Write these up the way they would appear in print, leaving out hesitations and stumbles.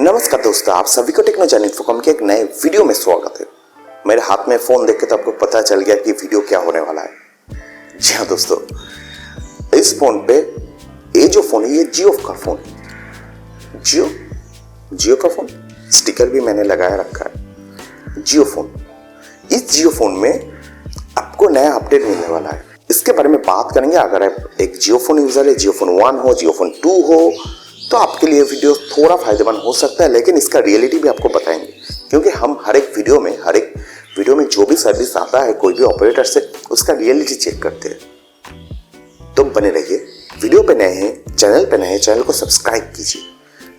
नमस्कार दोस्तों, आप सभी को टेक्नोलॉजी इन्फोकॉम के एक नए वीडियो में स्वागत है। मेरे हाथ में फोन देख के तो आपको पता चल गया कि वीडियो क्या होने वाला है। जी हाँ दोस्तों, इस फोन पे ये जो फोन है ये जियो का फोन है। जियो का फोन, स्टिकर भी मैंने लगाया रखा है। जियो फोन, इस जियो फोन में आपको नया अपडेट मिलने वाला है। इसके बारे में बात करेंगे। अगर आप एक जियो फोन यूजर है, जियो फोन 1 हो, जियो फोन 2 हो, तो आपके लिए वीडियो थोड़ा फायदेमंद हो सकता है, लेकिन इसका रियलिटी भी आपको बताएंगे। क्योंकि हम हर एक वीडियो में जो भी सर्विस आता है कोई भी ऑपरेटर से, उसका रियलिटी चेक करते हैं। तो बने रहिए। वीडियो पे नए हैं, चैनल पे नए हैं, चैनल को सब्सक्राइब कीजिए।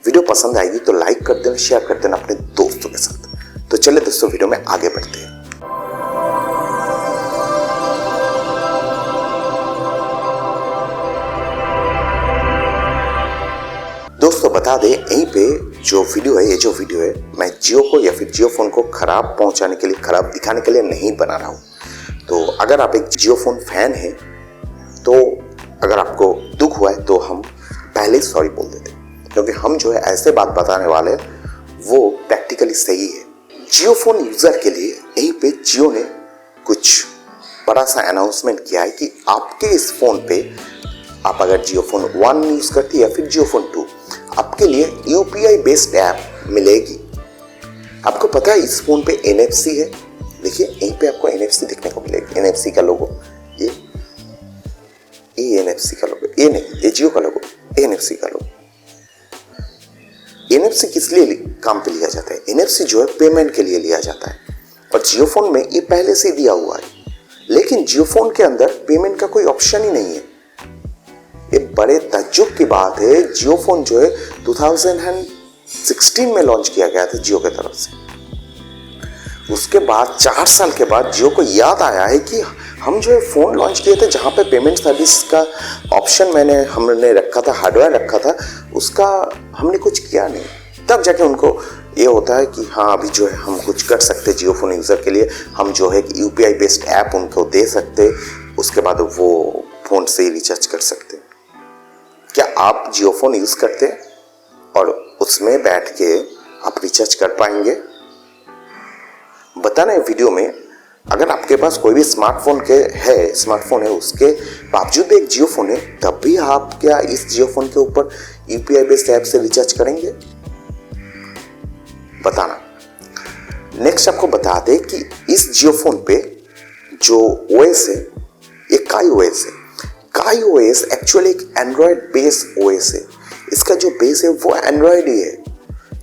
वीडियो पसंद आएगी तो लाइक कर देना, शेयर कर देना अपने दोस्तों के साथ। तो चलिए दोस्तों, वीडियो में आगे बढ़ते हैं। दोस्तों बता दें, यहीं पे जो वीडियो है मैं जियो को या फिर जियो फोन को खराब पहुंचाने के लिए, खराब दिखाने के लिए नहीं बना रहा हूं। तो अगर आप एक जियो फोन फैन हैं तो अगर आपको दुख हुआ है तो हम पहले सॉरी बोल देते हैं, क्योंकि हम जो है ऐसे बात बताने वाले वो प्रैक्टिकली सही है। जियो फोन यूजर के लिए यहीं पे जियो ने कुछ बड़ा सा अनाउंसमेंट किया है कि आपके इस फोन पे आप अगर जियो फोन 1 यूज करते हैं या फिर जियो फोन 2, आपके लिए यूपीआई बेस्ड ऐप मिलेगी। आपको पता है इस फोन पे NFC है। देखिए यहीं पे आपको NFC देखने को मिलेगी। NFC का लोगो, ये NFC का लोगो, ये नहीं, ये जियो का लोगो, NFC का लोगो। NFC किस लिए काम पे लिया जाता है? NFC जो है पेमेंट के लिए लिया जाता है, और जियो फोन में ये पहले से दिया हुआ है। लेकिन जियो फोन के अंदर पेमेंट का कोई ऑप्शन ही नहीं है। ये बड़े ताज्जुब की बात है। जियो फोन जो है 2016 में लॉन्च किया गया था जियो की तरफ से। उसके बाद 4 साल के बाद जियो को याद आया है कि हम जो है फोन लॉन्च किए थे जहां पे पेमेंट सर्विस का ऑप्शन हमने रखा था, हार्डवेयर रखा था, उसका हमने कुछ किया नहीं। तब जाके उनको ये होता है कि हाँ अभी जो है हम कुछ कर सकते जियो फोन यूजर के लिए, हम जो है यूपीआई बेस्ड ऐप उनको दे सकते, उसके बाद वो फोन से ही रिचार्ज कर सकते। क्या आप जियो फोन यूज करते हैं और उसमें बैठ के आप रिचार्ज कर पाएंगे? बताना है वीडियो में। अगर आपके पास कोई भी स्मार्टफोन है, उसके बावजूद भी एक जियो फोन है, तब भी आप क्या इस जियो फोन के ऊपर यूपीआई बेस्ड ऐप से रिचार्ज करेंगे? बताना। नेक्स्ट आपको बता दें कि इस जियो फोन पे जो ओएस है ये काई ओएस है। काई ओएस एक्चुअली एक एंड्रॉयड बेस ओएस है। इसका जो बेस है वो एंड्रॉयड ही है।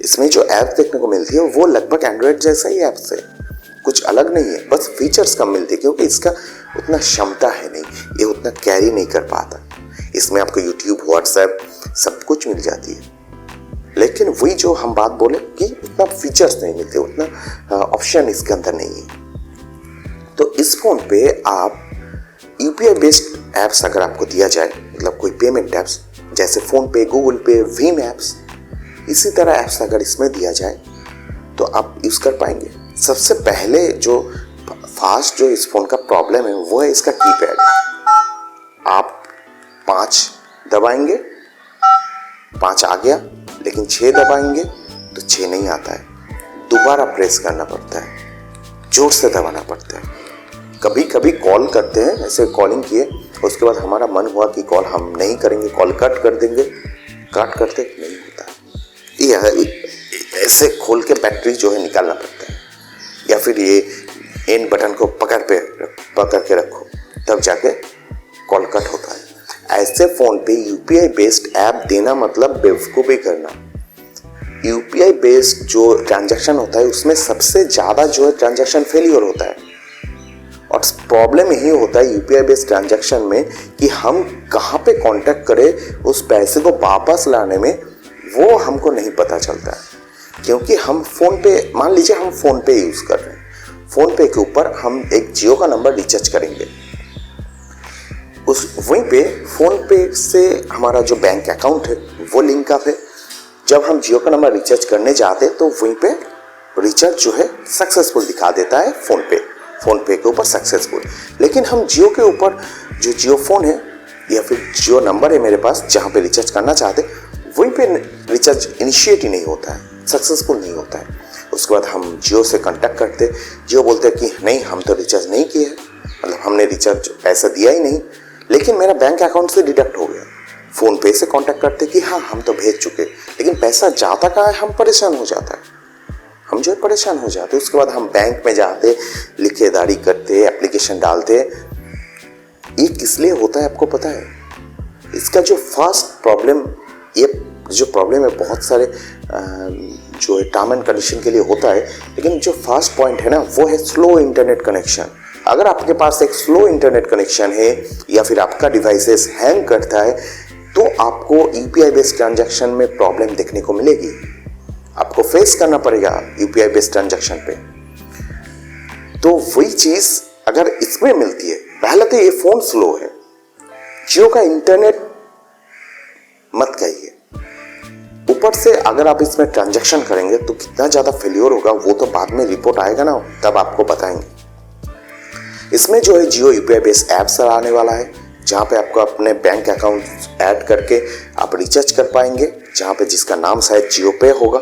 इसमें जो ऐप देखने को मिलती है वो लगभग एंड्रॉयड जैसा ही ऐप्स है, कुछ अलग नहीं है। बस फीचर्स कम मिलते हैं क्योंकि इसका उतना क्षमता है नहीं, ये उतना कैरी नहीं कर पाता। इसमें आपको यूट्यूब, व्हाट्सएप सब कुछ मिल जाती है, लेकिन वही जो हम बात बोले कि उतना फीचर्स नहीं मिलते, उतना ऑप्शन इसके अंदर नहीं है। तो इस फोन पे आप यूपीआई बेस्ड ऐप्स अगर आपको दिया जाए, मतलब कोई पेमेंट ऐप्स जैसे फोन पे, गूगल पे, भीम ऐप्स, इसी तरह ऐप्स अगर इसमें दिया जाए तो आप यूज कर पाएंगे। सबसे पहले जो फास्ट जो इस फोन का प्रॉब्लम है वो है इसका कीपैड। आप 5 दबाएंगे, 5 आ गया, लेकिन 6 दबाएंगे तो 6 नहीं आता है, दोबारा प्रेस करना पड़ता है, जोर से दबाना पड़ता है। कभी कभी कॉल करते हैं, ऐसे कॉलिंग किए, उसके बाद हमारा मन हुआ कि कॉल हम नहीं करेंगे, कॉल कट कर देंगे, काट करते नहीं होता है। ये ऐसे खोल के बैटरी जो है निकालना पड़ता है, या फिर ये एन बटन को पकड़ के रखो, तब जाके कॉल कट होता है। ऐसे फोन पे यूपीआई बेस्ड ऐप देना मतलब बेवकूफ़ी करना। यूपीआई बेस्ड जो ट्रांजैक्शन होता है उसमें सबसे ज़्यादा जो है ट्रांजैक्शन फेलियर होता है, और प्रॉब्लम यही होता है यूपीआई बेस्ड ट्रांजैक्शन में कि हम कहाँ पे कांटेक्ट करें उस पैसे को वापस लाने में, वो हमको नहीं पता चलता है। क्योंकि हम फ़ोन पे, मान लीजिए हम फ़ोन पे यूज़ कर रहे हैं, फ़ोन पे के ऊपर हम एक जियो का नंबर रिचार्ज करेंगे, वहीं पे फ़ोन पे से हमारा जो बैंक अकाउंट है वो लिंक अप है। जब हम जियो का नंबर रिचार्ज करने जाते हैं तो वहीं पे रिचार्ज जो है सक्सेसफुल दिखा देता है फोन पे के ऊपर सक्सेसफुल। लेकिन हम जियो के ऊपर जो जियो फोन है या फिर जियो नंबर है मेरे पास जहाँ पे रिचार्ज करना चाहते, वहीं पे रिचार्ज इनिशिएट ही नहीं होता है, सक्सेसफुल नहीं होता है। उसके बाद हम जियो से कांटेक्ट करते, जियो बोलते हैं कि नहीं हम तो रिचार्ज नहीं किए हैं, मतलब हमने रिचार्ज पैसा दिया ही नहीं, लेकिन मेरा बैंक अकाउंट से डिडक्ट हो गया। फ़ोन पे से कांटेक्ट करते कि हाँ हम तो भेज चुके, लेकिन पैसा जाता कहाँ है, हम परेशान हो जाता है, हम जो है परेशान हो जाते। उसके बाद हम बैंक में जाते, लिखेदारी करते, एप्लीकेशन डालते। ये किस लिए होता है आपको पता है? इसका जो फर्स्ट प्रॉब्लम, ये जो प्रॉब्लम है बहुत सारे जो है टर्म एंड कंडीशन के लिए होता है, लेकिन जो फर्स्ट पॉइंट है ना वो है स्लो इंटरनेट कनेक्शन। अगर आपके पास एक स्लो इंटरनेट कनेक्शन है या फिर आपका डिवाइसेस हैंग करता है तो आपको यूपीआई बेस्ड ट्रांजैक्शन में प्रॉब्लम देखने को मिलेगी, आपको फेस करना पड़ेगा यूपीआई बेस्ड ट्रांजैक्शन पे। तो वही चीज अगर इसमें मिलती है, पहले तो ये फोन स्लो है, जियो का इंटरनेट मत कहिए, ऊपर से अगर आप इसमें ट्रांजैक्शन करेंगे तो कितना ज्यादा फेल्योर होगा वो तो बाद में रिपोर्ट आएगा ना, तब आपको बताएंगे। इसमें जो है जियो यूपीआई बेस्ड ऐप्स आने वाला है, जहाँ पे आपको अपने बैंक अकाउंट ऐड करके आप रिचार्ज कर पाएंगे, जहाँ पे जिसका नाम शायद जियो पे होगा।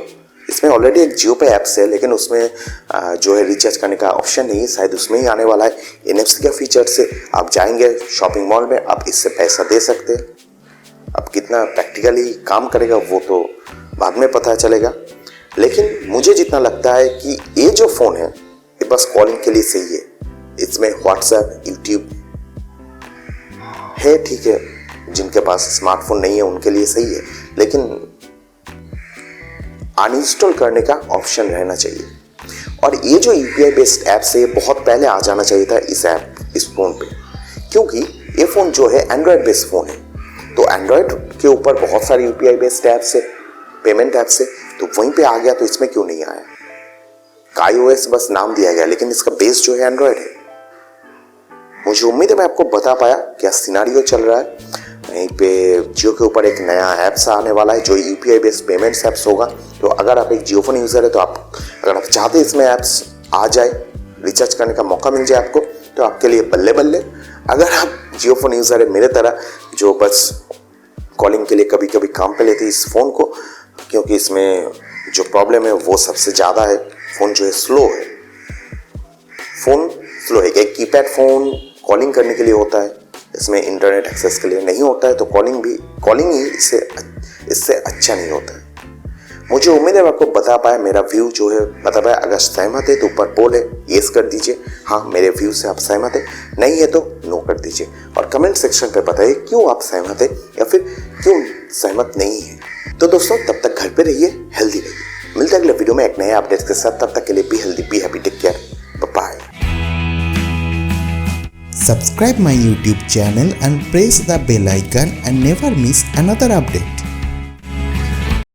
इसमें ऑलरेडी एक जियो पे ऐप्स है, लेकिन उसमें जो है रिचार्ज करने का ऑप्शन नहीं है, शायद उसमें ही आने वाला है। NFC का फीचर से आप जाएंगे शॉपिंग मॉल में, आप इससे पैसा दे सकते हैं। अब कितना प्रैक्टिकली काम करेगा वो तो बाद में पता चलेगा, लेकिन मुझे जितना लगता है कि ये जो फ़ोन है ये बस कॉलिंग के लिए सही है। इसमें व्हाट्सएप, यूट्यूब है, ठीक है, जिनके पास स्मार्टफोन नहीं है उनके लिए सही है, लेकिन अनइंस्टॉल करने का ऑप्शन रहना चाहिए। और ये जो यूपीआई बेस्ड ऐप्स है ये बहुत पहले आ जाना चाहिए था इस फ़ोन पे, क्योंकि ये फ़ोन जो है एंड्रॉयड बेस्ड फ़ोन है, तो एंड्रॉयड के ऊपर बहुत सारे यूपीआई बेस्ड ऐप्स है, पेमेंट ऐप्स है, तो वहीं पे आ गया, तो इसमें क्यों नहीं आया? काईओएस बस नाम दिया गया, लेकिन इसका बेस जो है एंड्रॉयड है। मुझे उम्मीद है मैं आपको बता पाया क्या सिनारियो चल रहा है। वहीं पे जियो के ऊपर एक नया ऐप्स आने वाला है जो यूपीआई बेस्ड पेमेंट्स ऐप्स होगा। तो अगर आप एक जियो फोन यूज़र है तो अगर आप चाहते हैं इसमें ऐप्स आ जाए, रिचार्ज करने का मौका मिल जाए आपको, तो आपके लिए बल्ले बल्ले। अगर आप जियो फोन यूज़र है मेरे तरह जो बस कॉलिंग के लिए कभी कभी काम पे लेते इस फ़ोन को, क्योंकि इसमें जो प्रॉब्लम है वो सबसे ज़्यादा है, फ़ोन जो है स्लो है। फ़ोन स्लो है, एक कीपैड फ़ोन कॉलिंग करने के लिए होता है, इसमें इंटरनेट एक्सेस के लिए नहीं होता है, तो कॉलिंग ही इससे अच्छा नहीं होता है। मुझे उम्मीद है मैं आपको बता पाया, मेरा व्यू जो है बता पाया। अगर सहमत है तो ऊपर बोल है येस कर दीजिए, हाँ मेरे व्यू से आप सहमत है, नहीं है तो नो कर दीजिए। और कमेंट सेक्शन पे बताइए क्यों आप सहमत है या फिर क्यों सहमत नहीं है। तो दोस्तों तब तक घर पे रहिए, हेल्दी रहिए। मिलते हैं अगले वीडियो में एक नए अपडेट के साथ, तब तक के लिए be healthy, be happy, take care, bye. Subscribe my YouTube channel and press the bell icon and never miss another update.